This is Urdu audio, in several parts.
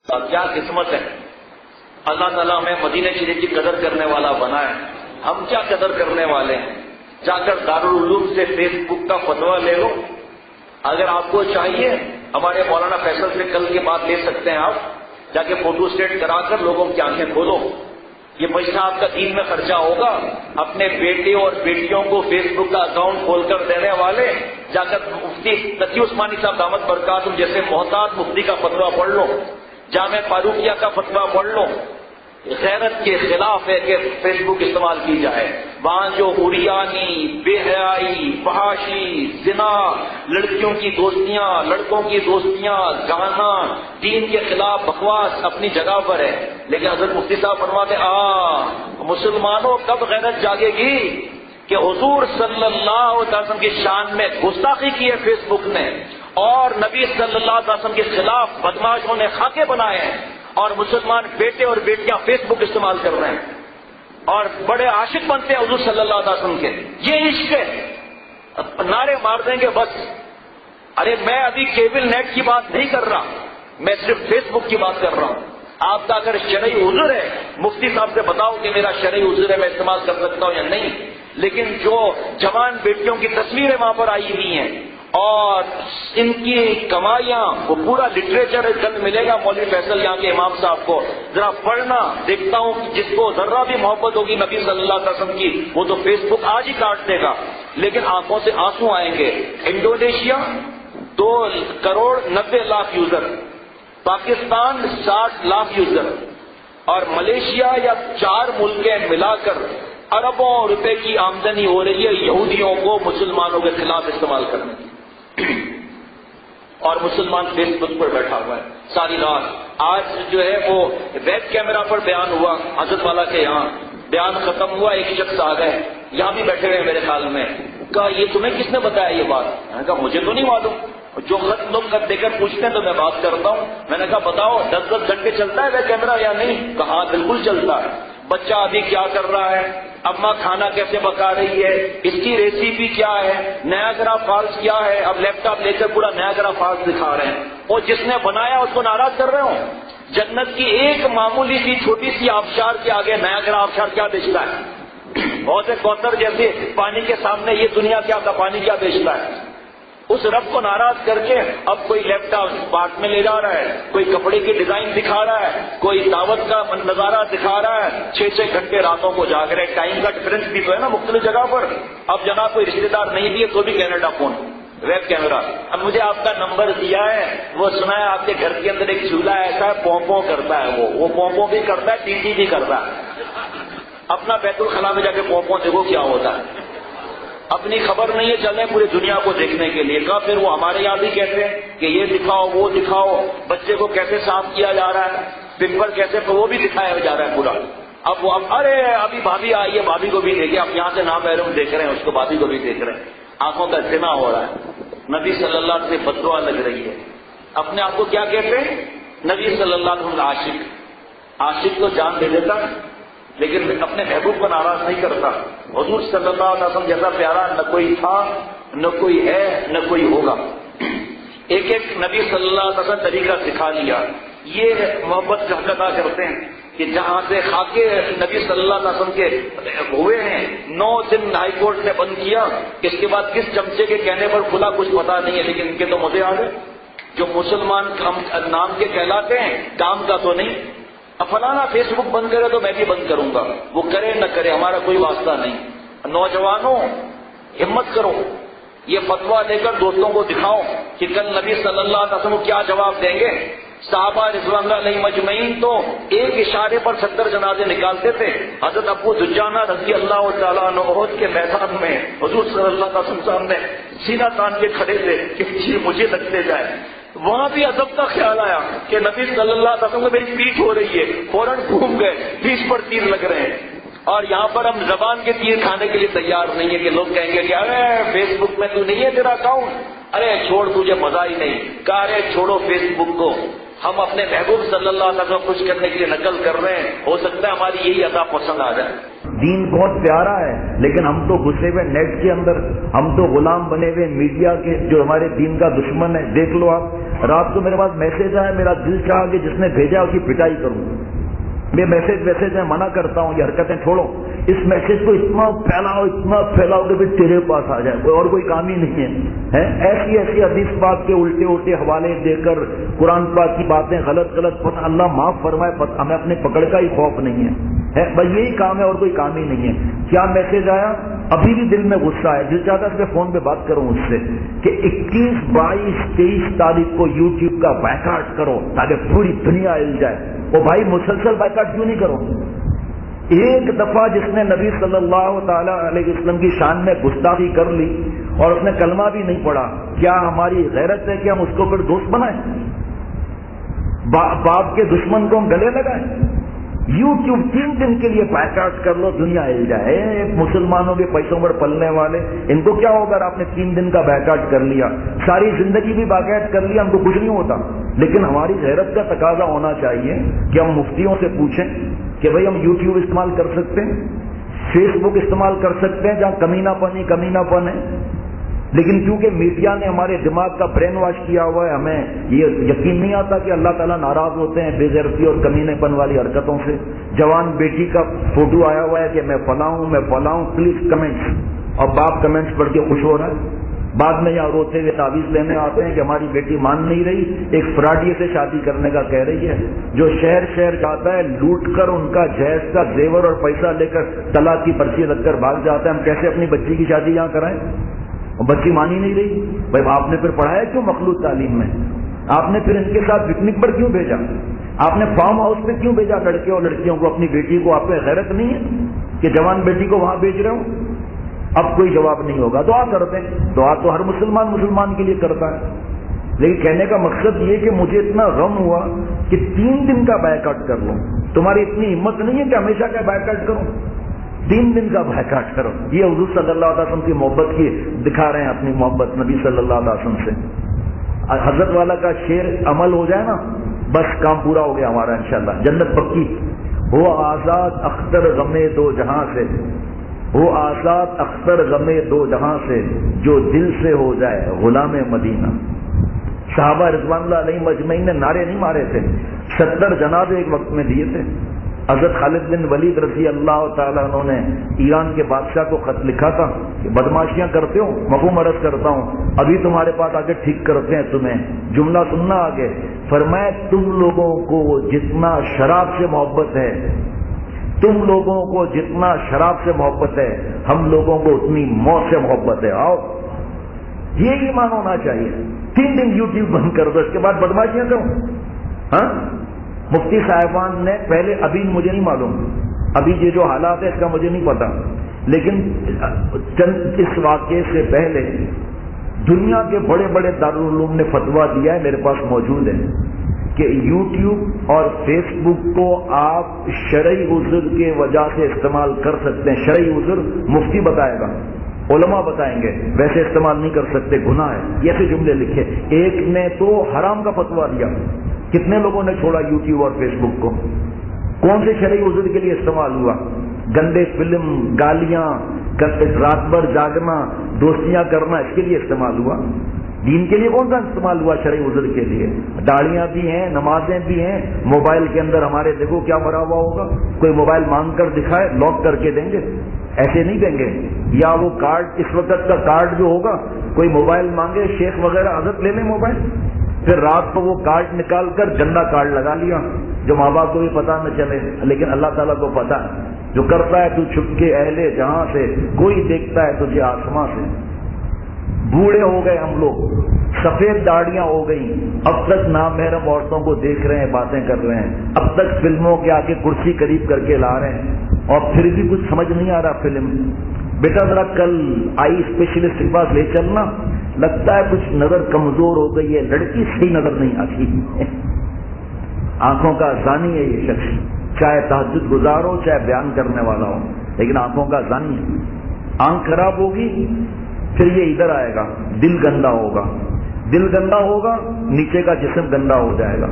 کیا قسمت ہے، اللہ تعالیٰ ہمیں مدینہ شریف کی قدر کرنے والا بنائے. ہم کیا قدر کرنے والے ہیں؟ جا کر دارالعلوم سے فیس بک کا فتویٰ لے لو. اگر آپ کو چاہیے ہمارے مولانا فیصل سے کل کے بعد لے سکتے ہیں. آپ جا کے فوٹو اسٹیٹ کرا کر لوگوں کی آنکھیں کھولو. یہ پیسہ آپ کا دین میں خرچہ ہوگا. اپنے بیٹے اور بیٹیوں کو فیس بک کا اکاؤنٹ کھول کر دینے والے جا کر مفتی تقی عثمانی صاحب دامت برکاتہم جیسے محتاط مفتی کا فتویٰ پڑھ لو، جامع فاروقیہ کا فتویٰ پڑھ لو. غیرت کے خلاف ہے کہ فیس بک استعمال کی جائے. وہاں جو عریانی، بے حیائی، فحاشی، زنا، لڑکیوں کی دوستیاں، لڑکوں کی دوستیاں، گانا، دین کے خلاف بکواس اپنی جگہ پر ہے. لیکن حضرت مفتی صاحب فرماتے مسلمانوں کب غیرت جاگے گی کہ حضور صلی اللہ علیہ وسلم کی شان میں گستاخی کی ہے فیس بک نے، اور نبی صلی اللہ علیہ وسلم کے خلاف بدماشوں نے خاکے بنائے ہیں، اور مسلمان بیٹے اور بیٹیاں فیس بک استعمال کر رہے ہیں اور بڑے عاشق بنتے ہیں حضور صلی اللہ علیہ وسلم کے. یہ عشق ہے. نعرے مار دیں گے بس. ارے میں ابھی کیبل نیٹ کی بات نہیں کر رہا، میں صرف فیس بک کی بات کر رہا ہوں. آپ کا اگر شرعی عذر ہے مفتی صاحب سے بتاؤ کہ میرا شرعی عذر ہے، میں استعمال کر سکتا ہوں یا نہیں. لیکن جو جوان بیٹیوں کی تصویریں وہاں پر آئی ہوئی ہیں اور ان کی کمائیاں، وہ پورا لٹریچر کل ملے گا مولوی فیصل یہاں کے امام صاحب کو. ذرا پڑھنا. دیکھتا ہوں کہ جس کو ذرہ بھی محبت ہوگی نبی صلی اللہ علیہ وسلم کی وہ تو فیس بک آج ہی کاٹ دے گا، لیکن آنکھوں سے آنسو آئیں گے. Indonesia 2,90,00,000 user, Pakistan 60 lakh user, اور ملیشیا یا 4 ملکیں ملا کر اربوں روپے کی آمدنی ہو رہی ہے یہودیوں کو مسلمانوں کے خلاف استعمال کرنے کی. اور مسلمان فیس بک پر بیٹھا ہوا ہے ساری رات. آج جو ہے وہ ویب کیمرہ پر بیان ہوا حضرت والا کے یہاں، بیان ختم ہوا ایک شخص آ گئے یہاں بھی بیٹھے ہوئے میرے خیال میں. کہا یہ تمہیں کس نے بتایا یہ بات؟ میں نے کہا مجھے تو نہیں معلوم. جو خط لوگ خط دے کر پوچھتے ہیں تو میں بات کرتا ہوں. میں نے کہا بتاؤ 10 گھنٹے چلتا ہے ویب کیمرہ یا نہیں؟ کہا بالکل چلتا ہے. بچہ ابھی کیا کر رہا ہے، اماں کھانا کیسے پکا رہی ہے، اس کی ریسیپی کیا ہے، نیا گرا فالس کیا ہے. اب لیپ ٹاپ لے کر پورا نیا گرا فالس دکھا رہے ہیں، اور جس نے بنایا اس کو ناراض کر رہے ہوں. جنت کی ایک معمولی سی چھوٹی سی آبشار کے آگے نیا گرا آبشار کیا بیچتا ہے؟ بہت سے کوثر جیسے پانی کے سامنے یہ دنیا کیا کا پانی کیا بیچتا ہے؟ اس رب کو ناراض کر کے اب کوئی لیپ ٹاپ پارٹ میں لے جا رہا ہے، کوئی کپڑے کی ڈیزائن دکھا رہا ہے، کوئی دعوت کا نظارہ دکھا رہا ہے. 6 گھنٹے راتوں کو جاگ رہے. ٹائم کا ڈفرنس بھی تو ہے نا مختلف جگہ پر. اب جناب کوئی رشتے دار نہیں بھی ہے تو بھی کینیڈا فون ویب کیمرہ. اب مجھے آپ کا نمبر دیا ہے، وہ سنا ہے آپ کے گھر کے اندر ایک چولہا ایسا ہے پوں کرتا ہے، وہ پوں بھی کرتا ہے، ٹی بھی کرتا ہے. اپنا بیت الخلا میں جا کے پوں دیکھو کیا ہوتا ہے. اپنی خبر نہیں ہے چلے پوری دنیا کو دیکھنے کے لیے. کہا پھر وہ ہمارے یہاں بھی کہتے ہیں کہ یہ دکھاؤ وہ دکھاؤ، بچے کو کیسے صاف کیا جا رہا ہے، پمپل کیسے، وہ بھی دکھایا جا رہا ہے پورا. اب وہ ارے ابھی بھابھی آئی ہے، بھابھی کو بھی دیکھے. اب یہاں سے نہ محرم دیکھ رہے ہیں اس کو، بھابھی کو بھی دیکھ رہے ہیں. آنکھوں کا زنا ہو رہا ہے. نبی صلی اللہ علیہ وسلم سے بد دعا لگ رہی ہے. اپنے آپ کو کیا کہتے ہیں؟ نبی صلی اللہ علیہ وسلم عاشق. عاشق تو جان دے دیتا لیکن اپنے محبوب کو ناراض نہیں کرتا. حضور صلی اللہ علیہ وسلم جیسا پیارا نہ کوئی تھا، نہ کوئی ہے، نہ کوئی ہوگا. ایک نبی صلی اللہ علیہ وسلم طریقہ سکھا لیا. یہ محبت کا حق ادا کرتے ہیں کہ جہاں سے خاکے نبی صلی اللہ علیہ وسلم کے ہوئے ہیں 9 دن ہائی کورٹ نے بند کیا. اس کے بعد کس چمچے کے کہنے پر کھلا کچھ پتا نہیں ہے، لیکن ان کے تو مزے آ گئے. جو مسلمان نام کے کہلاتے ہیں کام کا تو نہیں. اب فلانا فیس بک بند کرے تو میں بھی بند کروں گا، وہ کرے نہ کرے ہمارا کوئی واسطہ نہیں. نوجوانوں ہمت کرو، یہ فتویٰ لے کر دوستوں کو دکھاؤ کہ کل نبی صلی اللہ علیہ وسلم کیا جواب دیں گے. صحابہ رضوان اللہ علیہم اجمعین تو ایک اشارے پر 70 جنازے نکالتے تھے. حضرت ابو دجانہ رضی اللہ تعالیٰ عنہ احد کے میدان میں حضور صلی اللہ علیہ وسلم سامنے سینہ تان کے کھڑے تھے کہ مجھے لگتے جائے. وہاں بھی عذاب کا خیال آیا کہ نبی صلی اللہ علیہ وسلم کو میری پیٹھ ہو رہی ہے، فوراً گھوم گئے، پیٹھ پر تیر لگ رہے ہیں. اور یہاں پر ہم زبان کے تیر کھانے کے لیے تیار نہیں ہے کہ لوگ کہیں گے کہ ارے فیس بک میں تو نہیں ہے تیرا اکاؤنٹ، ارے چھوڑ تجھے مزہ ہی نہیں. کہا ارے چھوڑو فیس بک کو، ہم اپنے محبوب صلی اللہ علیہ وسلم کو خوش کرنے کے لیے نقل کر رہے ہیں، ہو سکتا ہے ہماری یہی ادا پسند آ جائے۔ دین بہت پیارا ہے، لیکن ہم تو گھسے ہوئے نیٹ کے اندر، ہم تو غلام بنے ہوئے میڈیا کے، جو ہمارے دین کا دشمن ہے۔ دیکھ لو آپ، رات کو میرے پاس میسج آیا، میرا دل چاہا کہ جس نے بھیجا اس کی پٹائی کروں۔ میں میسج میں منع کرتا ہوں، یہ حرکتیں چھوڑو، اس میسج کو اتنا پھیلاؤ کہ پھر تیرے پاس آ جائے، اور کوئی کام ہی نہیں ہے۔ ایسی حدیث پاک کے الٹے حوالے دے کر قرآن پاک کی باتیں غلط پتہ، اللہ معاف فرمائے، ہمیں اپنے پکڑ کا ہی خوف نہیں ہے، بس یہی کام ہے اور کوئی کام ہی نہیں ہے۔ کیا میسج آیا؟ ابھی بھی دل میں غصہ ہے، دل چاہتا ہے اس پہ فون پہ بات کروں اس سے کہ 21، 22، 23 تاریخ کو یوٹیوب کا بائیکاٹ کرو تاکہ پوری دنیا ہل جائے۔ وہ بھائی مسلسل بائیکاٹ کیوں نہیں کرو؟ ایک دفعہ جس نے نبی صلی اللہ تعالی علیہ وسلم کی شان میں گستاخی کر لی اور اس نے کلمہ بھی نہیں پڑھا، کیا ہماری غیرت ہے کہ ہم اس کو پھر دوست بنائیں؟ باپ کے دشمن کو ہم گلے لگائیں؟ یوٹیوب 3 دن کے لیے بائیکاٹ کر لو، دنیا ہل جائے۔ مسلمانوں کے پیسوں پر پلنے والے، ان کو کیا ہوگا آپ نے 3 دن کا بائیکاٹ کر لیا؟ ساری زندگی بھی بائیکاٹ کر لیا، ہم کو کچھ نہیں ہوتا۔ لیکن ہماری غیرت کا تقاضا ہونا چاہیے کہ ہم مفتیوں سے پوچھیں کہ بھئی ہم یوٹیوب استعمال کر سکتے ہیں، فیس بک استعمال کر سکتے ہیں جہاں کمینہ پن ہے، لیکن کیونکہ میڈیا نے ہمارے دماغ کا برین واش کیا ہوا ہے، ہمیں یہ یقین نہیں آتا کہ اللہ تعالیٰ ناراض ہوتے ہیں بے غیرتی اور کمینے پن والی حرکتوں سے۔ جوان بیٹی کا فوٹو آیا ہوا ہے کہ میں فلاں ہوں، پلیز کمنٹس، اور باپ کمنٹس پڑھ کے خوش ہو رہا ہے۔ بعد میں یہاں روتے ہوئے تعویذ لینے آتے ہیں کہ ہماری بیٹی مان نہیں رہی، ایک فراڈیے سے شادی کرنے کا کہہ رہی ہے، جو شہر جاتا ہے لوٹ کر ان کا جہیز کا زیور اور پیسہ لے کر طلاق کی پرچی رکھ کر بھاگ جاتا ہے۔ ہم کیسے اپنی بچی کی شادی یہاں کرائیں؟ بچی مان ہی نہیں رہی۔ بھائی آپ نے پھر پڑھایا کیوں مخلوط تعلیم میں؟ آپ نے پھر ان کے ساتھ پکنک پر کیوں بھیجا؟ آپ نے فارم ہاؤس پہ کیوں بھیجا لڑکے اور لڑکیوں کو؟ اپنی بیٹی کو آپ پہ غیرت نہیں ہے کہ جوان بیٹی کو وہاں بھیج رہے ہوں؟ اب کوئی جواب نہیں ہوگا، دعا کرتے ہیں، دعا تو ہر مسلمان کے لیے کرتا ہے، لیکن کہنے کا مقصد یہ کہ مجھے اتنا غم ہوا کہ 3 دن کا بائیکاٹ کر لوں۔ تمہاری اتنی ہمت نہیں ہے کہ ہمیشہ کا بائیکاٹ کرو؟ 3 دن کا بائیکاٹ کرو۔ یہ حضور صلی اللہ علیہ وسلم کی محبت کی دکھا رہے ہیں، اپنی محبت نبی صلی اللہ علیہ وسلم سے۔ حضرت والا کا شعر عمل ہو جائے نا، بس کام پورا ہو گیا ہمارا انشاءاللہ، جنت پکی۔ وہ آزاد اختر غمے دو جہاں سے، وہ آزاد اختر غمے دو جہاں سے، جو دل سے ہو جائے غلام مدینہ۔ صحابہ رضوان اللہ علیہ مجمعین نے نعرے نہیں مارے تھے، 70 جنازے ایک وقت میں دیے تھے۔ حضرت خالد بن ولید رضی اللہ تعالیٰ عنہ نے ایران کے بادشاہ کو خط لکھا تھا کہ بدماشیاں کرتے ہو، مفہوم عرض کرتا ہوں، ابھی تمہارے پاس آگے ٹھیک کرتے ہیں تمہیں، جملہ سننا آگے۔ فرمایا تم لوگوں کو جتنا شراب سے محبت ہے، تم لوگوں کو جتنا شراب سے محبت ہے، ہم لوگوں کو اتنی موت سے محبت ہے۔ آؤ، یہ ایمان ہونا چاہیے۔ 3 دن یوٹیوب بند کر دو، اس کے بعد بدماشیاں کرو۔ ہاں، مفتی صاحبان نے پہلے، ابھی مجھے نہیں معلوم، ابھی یہ جو حالات ہے اس کا مجھے نہیں پتا، لیکن چند اس واقعے سے پہلے دنیا کے بڑے بڑے دارالعلوم نے فتویٰ دیا ہے، میرے پاس موجود ہے، کہ یوٹیوب اور فیس بک کو آپ شرعی عذر کے وجہ سے استعمال کر سکتے ہیں۔ شرعی عذر مفتی بتائے گا، علماء بتائیں گے، ویسے استعمال نہیں کر سکتے، گناہ ہے۔ یہ ایسے جملے لکھے، ایک نے تو حرام کا فتویٰ دیا۔ کتنے لوگوں نے چھوڑا یوٹیوب اور فیس بک کو؟ کون سے شرعی عذر کے لیے استعمال ہوا؟ گندے فلم، گالیاں، رات بھر جاگنا، دوستیاں کرنا، اس کے لیے استعمال ہوا؟ دین کے لیے کون سا استعمال ہوا شرعی عذر کے لیے؟ داڑیاں بھی ہیں، نمازیں بھی ہیں، موبائل کے اندر ہمارے دیکھو کیا بھرا ہوا ہوگا۔ کوئی موبائل مانگ کر دکھائے، لاک کر کے دیں گے؟ ایسے نہیں دیں گے۔ یا وہ کارڈ، اس وقت کا کارڈ جو ہوگا، کوئی موبائل مانگے، شیخ وغیرہ حضرت لے لیں موبائل، پھر رات کو وہ کارڈ نکال کر گندا کارڈ لگا لیا، جو ماں باپ کو بھی پتا نہ چلے، لیکن اللہ تعالیٰ کو پتا ہے۔ جو کرتا ہے تو چھپ کے اہل جہاں سے، کوئی دیکھتا ہے تجھے آسماں سے۔ بوڑھے ہو گئے ہم لوگ، سفید داڑیاں ہو گئی، اب تک نامحرم عورتوں کو دیکھ رہے ہیں، باتیں کر رہے ہیں، اب تک فلموں کے آگے کرسی قریب کر کے لا رہے ہیں، اور پھر بھی کچھ سمجھ نہیں آ رہا فلم۔ بیٹا ذرا کل آئی اسپیشلسٹ کے پاس لے چلنا، لگتا ہے کچھ نظر کمزور ہو گئی ہے، لڑکی صحیح نظر نہیں آتی۔ آنکھوں کا زانی ہے یہ شخص، چاہے تہجد گزار ہو، چاہے بیان کرنے والا ہو، لیکن آنکھوں کا زانی ہے۔ آنکھ خراب ہوگی، پھر یہ ادھر آئے گا، دل گندا ہوگا، دل گندا ہوگا، نیچے کا جسم گندا ہو جائے گا۔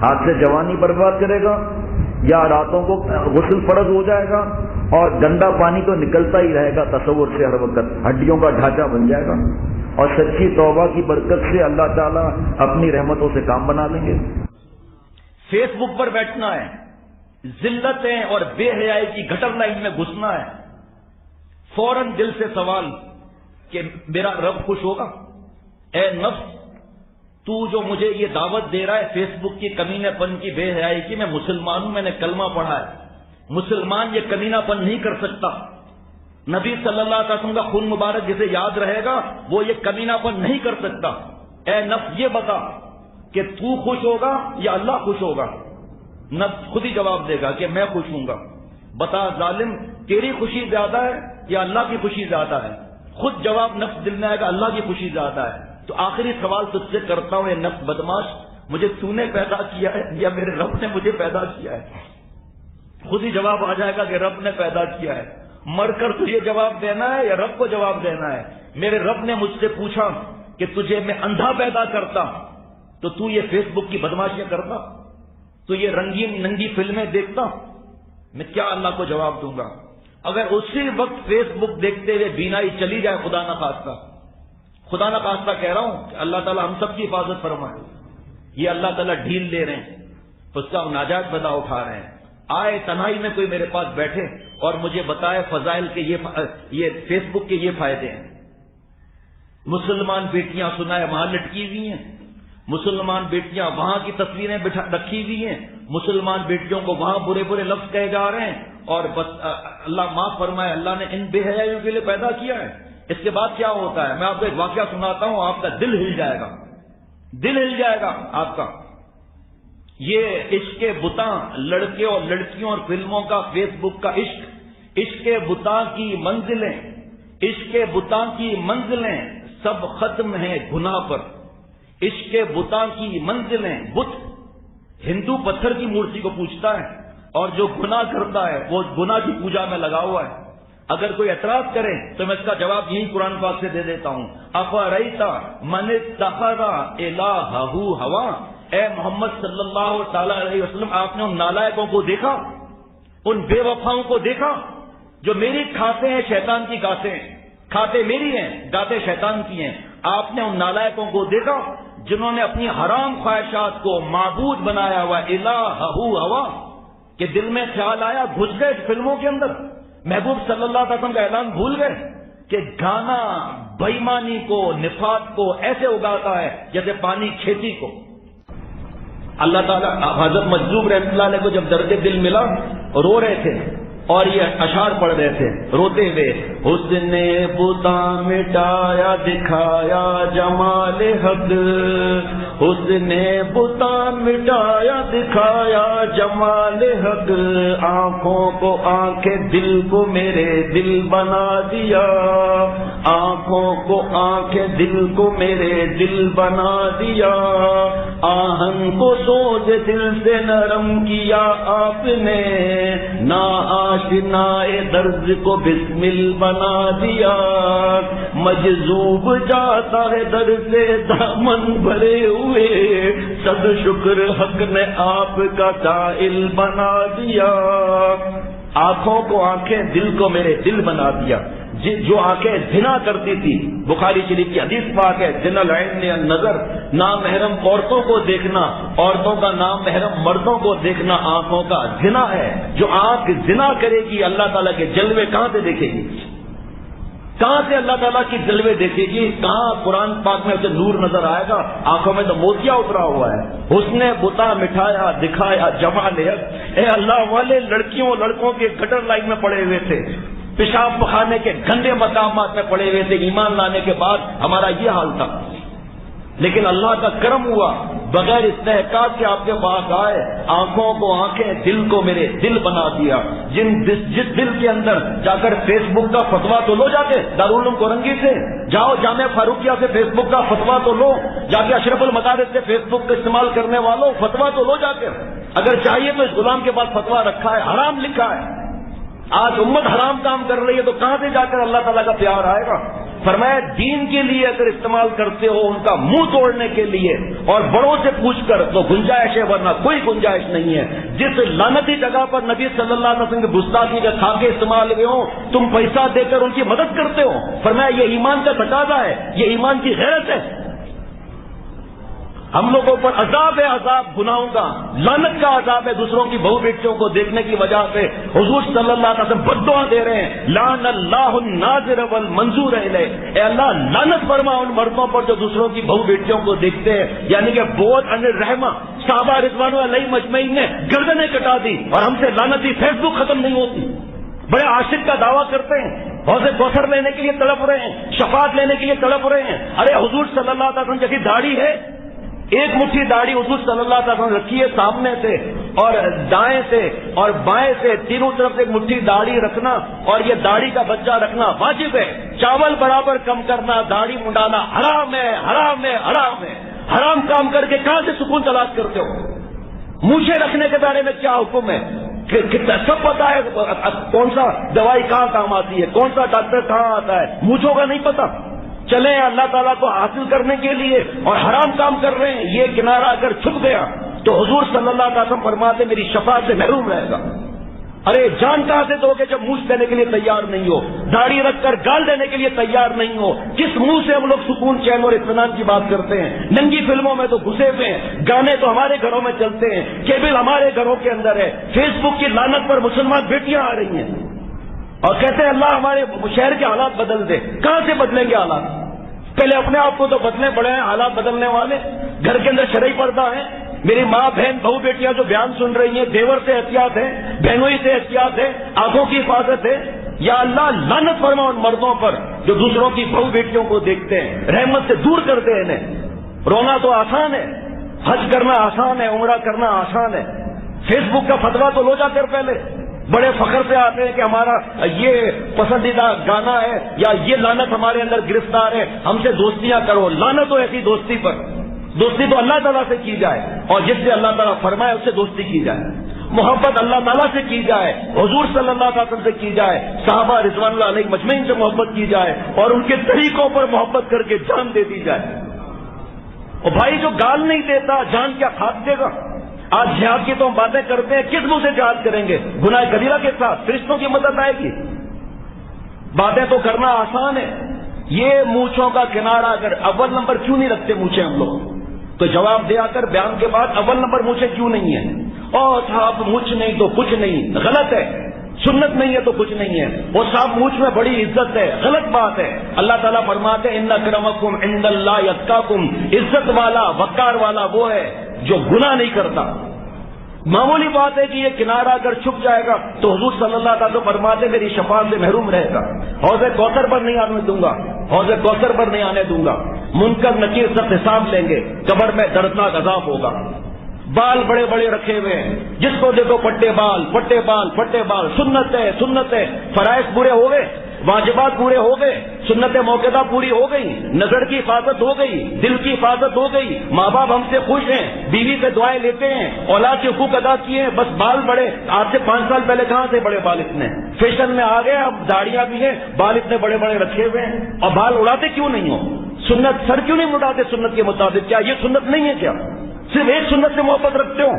ہاتھ سے جوانی برباد کرے گا یا راتوں کو غسل فرض ہو جائے گا اور گندا پانی تو نکلتا ہی رہے گا تصور سے ہر وقت، ہڈیوں کا ڈھانچہ بن جائے گا، اور سچی توبہ کی برکت سے اللہ تعالیٰ اپنی رحمتوں سے کام بنا لیں گے۔ فیس بک پر بیٹھنا ہے، ذلتیں اور بے حیائی کی گٹر لائن میں گھسنا ہے، فوراً دل سے سوال کہ میرا رب خوش ہوگا؟ اے نفس، تو جو مجھے یہ دعوت دے رہا ہے فیس بک کی کمینے پن کی، بے حیائی کی، میں مسلمان ہوں، میں نے کلمہ پڑھا ہے، مسلمان یہ کمینہ پن نہیں کر سکتا، نبی صلی اللہ علیہ وسلم کا خون مبارک جسے یاد رہے گا وہ یہ کمینہ پن نہیں کر سکتا۔ اے نفس یہ بتا کہ تو خوش ہوگا یا اللہ خوش ہوگا؟ نفس خود ہی جواب دے گا کہ میں خوش ہوں گا۔ بتا ظالم، تیری خوشی زیادہ ہے یا اللہ کی خوشی زیادہ ہے؟ خود جواب نفس دل میں آئے گا، اللہ کی خوشی زیادہ ہے۔ تو آخری سوال تجھ سے کرتا ہوں، اے نفس بدماش، مجھے تو نے پیدا کیا ہے یا میرے رب نے مجھے پیدا کیا ہے؟ خود ہی جواب آ جائے گا کہ رب نے پیدا کیا ہے۔ مر کر تجھے جواب دینا ہے یا رب کو جواب دینا ہے؟ میرے رب نے مجھ سے پوچھا کہ تجھے میں اندھا پیدا کرتا تو تو یہ فیس بک کی بدماشیاں کرتا، تو یہ رنگین ننگی فلمیں دیکھتا، میں کیا اللہ کو جواب دوں گا؟ اگر اسی وقت فیس بک دیکھتے ہوئے بینائی چلی جائے، خدا نہ خواستہ، خدا نہ خواستہ کہہ رہا ہوں کہ اللہ تعالیٰ ہم سب کی حفاظت فرمائے، یہ اللہ تعالیٰ ڈھیل لے رہے ہیں، اس کا ہم ناجائز فائدہ اٹھا رہے ہیں۔ آئے تنہائی میں کوئی میرے پاس بیٹھے اور مجھے بتائے فضائل کے یہ فیس بک کے یہ فائدے ہیں۔ مسلمان بیٹیاں سنائے وہاں لٹکی ہوئی ہیں، مسلمان بیٹیاں وہاں کی تصویریں رکھی ہوئی ہیں، مسلمان بیٹیوں کو وہاں برے برے لفظ کہے جا رہے ہیں، اور بس اللہ معاف فرمائے، اللہ نے ان بے حیائیوں کے لیے پیدا کیا ہے۔ اس کے بعد کیا ہوتا ہے؟ میں آپ کو ایک واقعہ سناتا ہوں، آپ کا دل ہل جائے گا، دل ہل جائے گا آپ کا۔ یہ عشق کے بتاں، لڑکے اور لڑکیوں اور فلموں کا، فیس بک کا عشق، عشق کے بتاں کی منزلیں، عشق کے بتاں کی منزلیں سب ختم ہیں گناہ پر، عشق کے بتاں کی منزلیں۔ بت ہندو پتھر کی مورتی کو پوجتا ہے، اور جو گناہ کرتا ہے وہ گناہ کی پوجا میں لگا ہوا ہے۔ اگر کوئی اعتراض کرے تو میں اس کا جواب یہی قرآن پاک سے دے دیتا ہوں، افریت من اتخذ الہہ ہوا۔ اے محمد صلی اللہ تعالی علیہ وسلم، آپ نے ان نالائقوں کو دیکھا، ان بے وفاؤں کو دیکھا جو میری کھاتے ہیں شیطان کی گاتے ہیں، کھاتے میری ہیں گاتے شیطان کی ہیں۔ آپ نے ان نالائقوں کو دیکھا جنہوں نے اپنی حرام خواہشات کو معبود بنایا ہوا، الہہ ہوا، کہ دل میں خیال آیا، گھس گئے فلموں کے اندر۔ محبوب صلی اللہ علیہ وسلم کا اعلان بھول گئے کہ گانا بے ایمانی کو، نفاق کو ایسے اگاتا ہے جیسے پانی کھیتی کو۔ اللہ تعالیٰ حضرت مجذوب رحمۃ اللہ علیہ کو جب درد دل ملا، رو رہے تھے اور یہ اشعار پڑھ رہے تھے روتے ہوئے، حسن بتا مٹایا دکھایا جمال حق، حسن بتا مٹایا دکھایا جمال حق، آنکھوں کو آنکھیں دل کو میرے دل بنا دیا، آنکھوں کو آنکھیں دل کو میرے دل بنا دیا، آہن کو سوز دل سے نرم کیا آپ نے، نا آشنائے درد کو بسمل بنا دیا، مجذوب جاتا ہے در سے دامن بھرے ہوئے، صد شکر حق نے آپ کا سائل بنا دیا، آنکھوں کو آنکھیں دل کو میرے دل بنا دیا۔ جو آنکھیں زنا کرتی تھی، بخاری شریف کی حدیث پاک ہے، زنا العین النظر، نامحرم عورتوں کو دیکھنا، عورتوں کا نامحرم مردوں کو دیکھنا آنکھوں کا زنا ہے۔ جو آنکھ زنا کرے گی اللہ تعالیٰ کے جلوے کہاں سے دیکھے گی؟ کہاں سے اللہ تعالیٰ کی جلوے دیکھے گی؟ کہاں قرآن پاک میں اسے نور نظر آئے گا؟ آنکھوں میں تو موتیا اترا ہوا ہے۔ حسن بتا مٹھایا دکھایا جمال حق۔ اے اللہ والے لڑکیوں لڑکوں کے گٹر لائن میں پڑے ہوئے تھے، پیشاب پخانے کے گندے مقامات میں پڑے ہوئے تھے، ایمان لانے کے بعد ہمارا یہ حال تھا، لیکن اللہ کا کرم ہوا، بغیر استحقاق کے آپ کے پاس آئے، آنکھوں کو آنکھیں دل کو میرے دل بنا دیا۔ جس دل کے اندر جا کر فیس بک کا فتوا تو لو، جا کے دارالعلوم کورنگی سے جاؤ، جامعہ فاروقیہ سے فیس بک کا فتوا تو لو، جا کے اشرف المدارس سے فیس بک کا استعمال کرنے والوں فتوا تو لو جا کے، اگر چاہیے تو اس غلام کے پاس فتوا رکھا ہے، حرام لکھا ہے۔ آج امت حرام کام کر رہی ہے تو کہاں سے جا کر اللہ تعالیٰ کا پیار آئے گا؟ فرمایا دین کے لیے اگر استعمال کرتے ہو ان کا منہ توڑنے کے لیے اور بڑوں سے پوچھ کر تو گنجائش ہے، ورنہ کوئی گنجائش نہیں ہے۔ جس لعنتی جگہ پر نبی صلی اللہ علیہ وسلم کے گستاخی کے کھاکے استعمال ہوئے ہوں تم پیسہ دے کر ان کی مدد کرتے ہو، فرمایا یہ ایمان کا تقاضا ہے، یہ ایمان کی غیرت ہے۔ ہم لوگوں پر عذاب ہے، عذاب گناہوں کا، لعنت کا عذاب ہے دوسروں کی بہو بیٹیوں کو دیکھنے کی وجہ سے۔ حضور صلی اللہ علیہ وسلم بد دعا دے رہے ہیں، لعن اللہ الناظر والمنظور الیہ، اے اللہ لعنت فرما ان مردوں پر جو دوسروں کی بہو بیٹیوں کو دیکھتے ہیں، یعنی کہ بہت ان رحمہ صحابہ رضوان علیہم اجمعین نے گردنیں کٹا دی اور ہم سے لعنتی فیس بک ختم نہیں ہوتی۔ بڑے عاشق کا دعویٰ کرتے ہیں، حوض کوثر لینے کے لیے تڑپ رہے ہیں، شفاعت لینے کے لیے تڑپ رہے ہیں۔ ارے حضور صلی اللہ علیہ وسلم جیسی داڑھی ہے، ایک مٹھی داڑھی حضور صلی اللہ علیہ وسلم رکھی ہے سامنے سے اور دائیں سے اور بائیں سے، تینوں طرف سے ایک مٹھی داڑھی رکھنا اور یہ داڑھی کا بچہ رکھنا واجب ہے۔ چاول برابر کم کرنا، داڑھی منڈانا حرام ہے، حرام ہے، حرام ہے۔ حرام کام کر کے کہاں سے سکون تلاش کرتے ہو؟ مونچھیں رکھنے کے بارے میں کیا حکم ہے؟ سب پتا ہے کون سا دوائی کہاں کام آتی ہے، کون سا ڈاکٹر کہاں آتا ہے، مونچھوں کا نہیں پتا۔ چلیں اللہ تعالیٰ کو حاصل کرنے کے لیے اور حرام کام کر رہے ہیں، یہ کنارہ اگر چھپ گیا تو حضور صلی اللہ علیہ وسلم فرماتے میری شفاعت سے محروم رہے گا۔ ارے جان کہاں سے دو گے جب منہ دینے کے لیے تیار نہیں ہو، داڑھی رکھ کر گال دینے کے لیے تیار نہیں ہو؟ کس منہ سے ہم لوگ سکون چین اور اطمینان کی بات کرتے ہیں؟ ننگی فلموں میں تو گھسے ہوئے ہیں، گانے تو ہمارے گھروں میں چلتے ہیں، کیبل ہمارے گھروں کے اندر ہے، فیس بک کی لعنت پر مسلمان بیٹیاں آ رہی ہیں اور کہتے ہیں اللہ ہمارے شہر کے حالات بدل دے۔ کہاں سے بدلیں گے حالات؟ پہلے اپنے آپ کو تو بدلنے پڑے ہیں حالات بدلنے والے۔ گھر کے اندر شرعی پردہ ہے، میری ماں بہن بہو بیٹیاں جو بیان سن رہی ہیں، دیور سے احتیاط ہے، بہنوئی سے احتیاط ہے، آنکھوں کی حفاظت ہے۔ یا اللہ لعنت فرما ان مردوں پر جو دوسروں کی بہو بیٹیوں کو دیکھتے ہیں، رحمت سے دور کرتے ہیں انہیں۔ رونا تو آسان ہے، حج کرنا آسان ہے، عمرہ کرنا آسان ہے، فیس بک کا فتویٰ تو لو جا کر پہلے بڑے فخر سے آتے ہیں کہ ہمارا یہ پسندیدہ گانا ہے یا یہ لعنت ہمارے اندر گرفتار ہے، ہم سے دوستیاں کرو۔ لعنت ہو ایسی دوستی پر، دوستی تو اللہ تعالیٰ سے کی جائے اور جس سے اللہ تعالیٰ فرمائے اس سے دوستی کی جائے، محبت اللہ تعالیٰ سے کی جائے، حضور صلی اللہ علیہ وسلم سے کی جائے، صحابہ رضوان اللہ علیہم اجمعین سے محبت کی جائے اور ان کے طریقوں پر محبت کر کے جان دے دی جائے۔ اور بھائی جو گال نہیں دیتا جان کیا کھاد دے گا؟ آج جہاد کی تو ہم باتیں کرتے ہیں، کس منہ سے جہاد کریں گے؟ گناہ کبیرہ کے ساتھ فرشتوں کی مدد آئے گی؟ باتیں تو کرنا آسان ہے، یہ مونچھوں کا کنارہ اگر اول نمبر کیوں نہیں رکھتے مونچھیں ہم لوگ؟ تو جواب دے آ کر بیان کے بعد اول نمبر مونچھیں کیوں نہیں ہیں؟ اور صاحب مونچھ نہیں تو کچھ نہیں، غلط ہے۔ سنت نہیں ہے تو کچھ نہیں ہے، وہ صاحب مونچھ میں بڑی عزت ہے، غلط بات ہے۔ اللہ تعالیٰ فرماتے ہیں ان اکرمکم عند اللہ یتقاکم، عزت والا وقار والا وہ ہے جو گناہ نہیں کرتا۔ معمولی بات ہے کہ یہ کنارہ اگر چھپ جائے گا تو حضور صلی اللہ علیہ وسلم فرماتے میری شفاعت سے محروم رہے گا، حوض کوثر پر نہیں آنے دوں گا، حوض کوثر پر نہیں آنے دوں گا۔ منکر نکیر سب حساب لیں گے، قبر میں دردناک عذاب ہوگا۔ بال بڑے بڑے رکھے ہوئے ہیں، جس کو دیکھو پٹے بال پٹے بال پٹے بال۔ سنت ہے سنت ہے، فرائض پورے ہو گئے، واجبات پورے ہو گئے، سنت موقعہ پوری ہو گئی، نظر کی حفاظت ہو گئی، دل کی حفاظت ہو گئی، ماں باپ ہم سے خوش ہیں، بیوی سے دعائیں لیتے ہیں، اولاد کے حقوق ادا کیے ہیں، بس بال بڑے۔ آج سے 5 سال پہلے کہاں سے بڑے بال اتنے؟ فیشن میں آ گئے، اب داڑیاں بھی ہیں، بال اتنے بڑے بڑے رکھے ہوئے ہیں۔ اور بال اڑاتے کیوں نہیں ہو؟ سنت سر کیوں نہیں اڑاتے سنت کے مطابق؟ کیا یہ سنت نہیں ہے کیا؟ صرف ایک سنت سے محبت رکھتے ہو،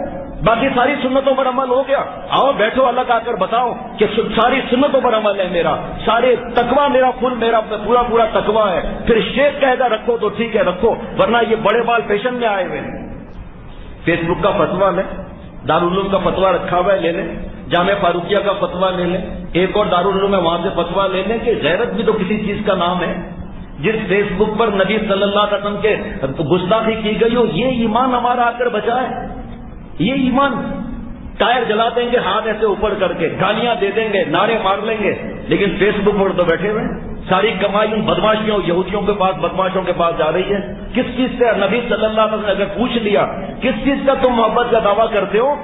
باقی ساری سنتوں پر عمل ہو گیا؟ آؤ بیٹھو الگ آ کر بتاؤ کہ ساری سنتوں پر عمل ہے میرا، سارے تقویٰ میرا فل، میرا پورا پورا تقویٰ ہے۔ پھر شیخ کہے گا رکھو تو ٹھیک ہے رکھو، ورنہ یہ بڑے بال فیشن میں آئے ہوئے ہیں۔ فیس بک کا فتویٰ لیں، دارالعلوم کا فتویٰ رکھا ہوا ہے لے لیں، جامعہ فاروقیہ کا فتویٰ لے لیں، ایک اور دارالعلوم ہے وہاں سے فتویٰ لے لیں کہ غیرت بھی تو کسی چیز کا نام ہے۔ جس فیس بک پر نبی صلی اللہ علیہ وسلم کے گستاخی کی گئی ہو، یہ ایمان ہمارا آ کر بچا ہے۔ یہ ایمان ٹائر جلا دیں گے ہاتھ ایسے اوپر کر کے، گالیاں دے دیں گے، نعرے مار لیں گے، لیکن فیس بک پر تو بیٹھے ہوئے ہیں۔ ساری کمائی ان بدماشیوں یہودیوں کے پاس، بدماشوں کے پاس جا رہی ہے۔ کس چیز سے نبی صلی اللہ علیہ وسلم نے اگر پوچھ لیا کس چیز کا تم محبت کا دعویٰ کرتے ہو،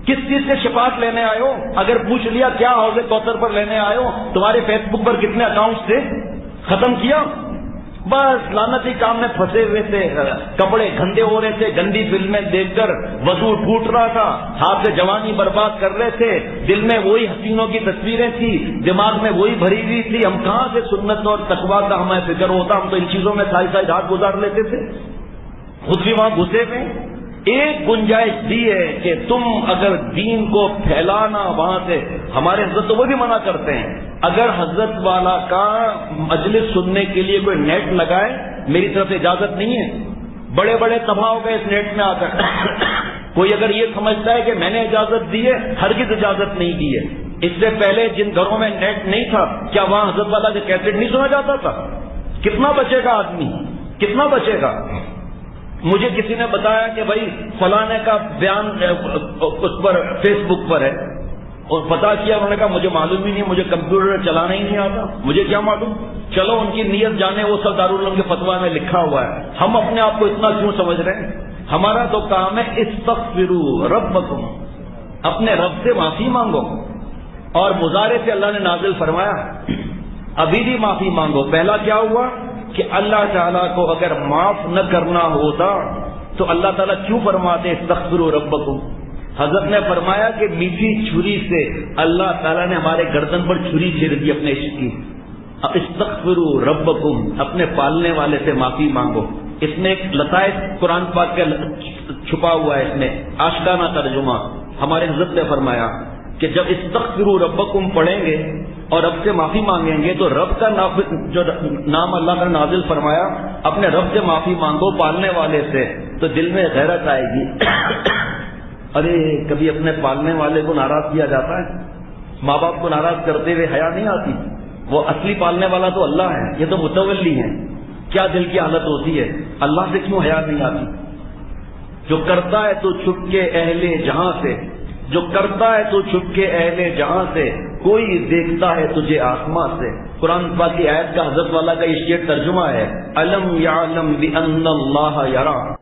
کس چیز سے شفاعت لینے آئے ہو، اگر پوچھ لیا کیا حوض کوثر پر لینے آئے ہو، تمہارے فیس بک پر کتنے اکاؤنٹس تھے، ختم کیا؟ بس لعنتی کام میں پھنسے ہوئے تھے، کپڑے گندے ہو رہے تھے، گندی فلمیں دیکھ کر وضو ٹوٹ رہا تھا، ہاتھ سے جوانی برباد کر رہے تھے، دل میں وہی حسینوں کی تصویریں تھی، دماغ میں وہی بھری ہوئی تھی، ہم کہاں سے سنت اور تقویٰ کا ہمیں فکر ہوتا، ہم تو ان چیزوں میں ساری ساری رات گزار لیتے تھے، خود بھی وہاں گھسے ہوئے۔ ایک گنجائش دی ہے کہ تم اگر دین کو پھیلانا وہاں سے، ہمارے حضرت تو وہ بھی منع کرتے ہیں، اگر حضرت والا کا مجلس سننے کے لیے کوئی نیٹ لگائے، میری طرف سے اجازت نہیں ہے، بڑے بڑے تباہ ہو گئے اس نیٹ میں آ کر کوئی اگر یہ سمجھتا ہے کہ میں نے اجازت دی ہے، ہرگز اجازت نہیں دی ہے۔ اس سے پہلے جن گھروں میں نیٹ نہیں تھا، کیا وہاں حضرت والا کے کیسٹ نہیں سنا جاتا تھا؟ کتنا بچے گا آدمی، کتنا بچے گا؟ مجھے کسی نے بتایا کہ بھائی فلانے کا بیان اس پر فیس بک پر ہے، اور پتا کیا، انہوں نے کہا مجھے معلوم ہی نہیں، مجھے کمپیوٹر چلانا ہی نہیں آتا، مجھے کیا معلوم۔ چلو ان کی نیت جانے، وہ سب دارالعلوم کے فتویٰ میں لکھا ہوا ہے، ہم اپنے آپ کو اتنا کیوں سمجھ رہے ہیں؟ ہمارا تو کام ہے استغفروا ربکم، اپنے رب سے معافی مانگو، اور مظاہرے سے اللہ نے نازل فرمایا ابھی بھی معافی مانگو۔ پہلا کیا ہوا کہ اللہ تعالیٰ کو اگر معاف نہ کرنا ہوتا تو اللہ تعالیٰ کیوں فرماتے استغفروا ربکم؟ حضرت نے فرمایا کہ میٹھی چھری سے اللہ تعالیٰ نے ہمارے گردن پر چھری چھیڑ دی اپنے عشق کی۔ استغفروا ربکم، اپنے پالنے والے سے معافی مانگو۔ اس میں ایک لطائف قرآن پاک کا چھپا ہوا ہے، اس میں آشکارانہ ترجمہ۔ ہمارے حضرت نے فرمایا کہ جب استغفروا ربکم پڑھیں گے اور رب سے معافی مانگیں گے تو رب کا جو نام اللہ نے نازل فرمایا، اپنے رب سے معافی مانگو پالنے والے سے، تو دل میں غیرت آئے گی۔ ارے کبھی اپنے پالنے والے کو ناراض کیا جاتا ہے؟ ماں باپ کو ناراض کرتے ہوئے حیا نہیں آتی؟ وہ اصلی پالنے والا تو اللہ ہے، یہ تو متولی ہیں۔ کیا دل کی حالت ہوتی ہے؟ اللہ سے کیوں حیا نہیں آتی؟ جو کرتا ہے تو چھپ کے اہل جہاں سے، جو کرتا ہے تو چھپ کے اہل جہاں سے، کوئی دیکھتا ہے تجھے آسمان سے۔ قرآن پاک کی آیت کا حضرت والا کا یہ شعر ترجمہ ہے، الم یعلم بان اللہ یری۔